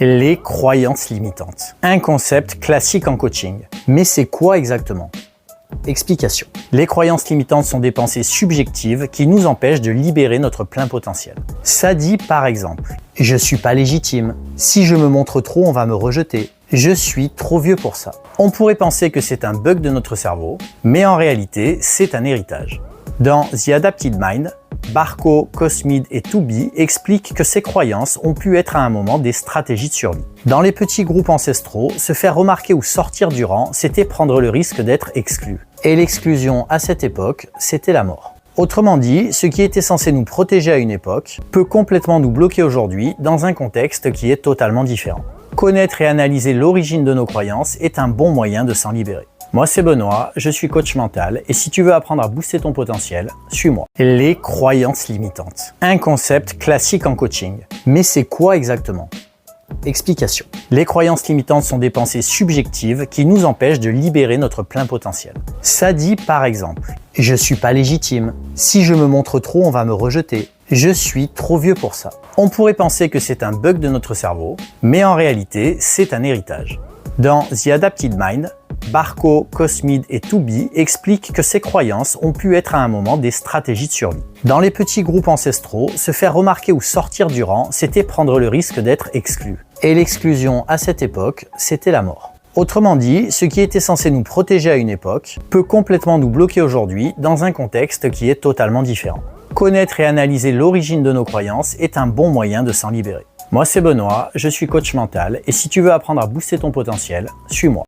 Les croyances limitantes. Un concept classique en coaching. Mais c'est quoi exactement? Explication. Les croyances limitantes sont des pensées subjectives qui nous empêchent de libérer notre plein potentiel. Ça dit par exemple « Je suis pas légitime. Si je me montre trop, on va me rejeter. Je suis trop vieux pour ça. » On pourrait penser que c'est un bug de notre cerveau, mais en réalité, c'est un héritage. Dans The Adapted Mind, Barco, Cosmid et Toubi expliquent que ces croyances ont pu être à un moment des stratégies de survie. Dans les petits groupes ancestraux, se faire remarquer ou sortir du rang, c'était prendre le risque d'être exclu. Et l'exclusion à cette époque, c'était la mort. Autrement dit, ce qui était censé nous protéger à une époque peut complètement nous bloquer aujourd'hui dans un contexte qui est totalement différent. Connaître et analyser l'origine de nos croyances est un bon moyen de s'en libérer. Moi c'est Benoît, je suis coach mental et si tu veux apprendre à booster ton potentiel, suis-moi. Les croyances limitantes. Un concept classique en coaching. Mais c'est quoi exactement? Explication. Les croyances limitantes sont des pensées subjectives qui nous empêchent de libérer notre plein potentiel. Ça dit par exemple « Je suis pas légitime. Si je me montre trop, on va me rejeter. Je suis trop vieux pour ça. » On pourrait penser que c'est un bug de notre cerveau, mais en réalité, c'est un héritage. Dans The Adapted Mind, Barco, Cosmid et Toubi expliquent que ces croyances ont pu être à un moment des stratégies de survie. Dans les petits groupes ancestraux, se faire remarquer ou sortir du rang, c'était prendre le risque d'être exclu. Et l'exclusion à cette époque, c'était la mort. Autrement dit, ce qui était censé nous protéger à une époque peut complètement nous bloquer aujourd'hui dans un contexte qui est totalement différent. Connaître et analyser l'origine de nos croyances est un bon moyen de s'en libérer. Moi c'est Benoît, je suis coach mental et si tu veux apprendre à booster ton potentiel, suis-moi.